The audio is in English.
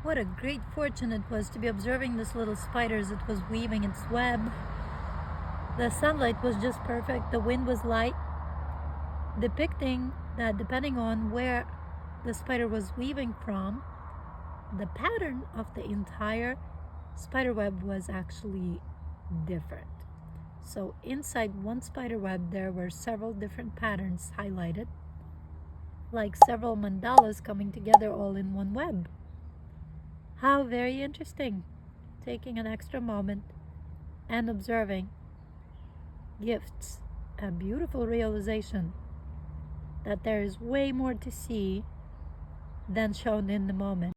What a great fortune it was to be observing this little spider as it was weaving its web. The sunlight was just perfect, the wind was light, depicting that depending on where the spider was weaving from, the pattern of the entire spider web was actually different. So inside one spider web there were several different patterns highlighted, like several mandalas coming together all in one web. How very interesting. Taking an extra moment and observing gifts a beautiful realization that there is way more to see than shown in the moment.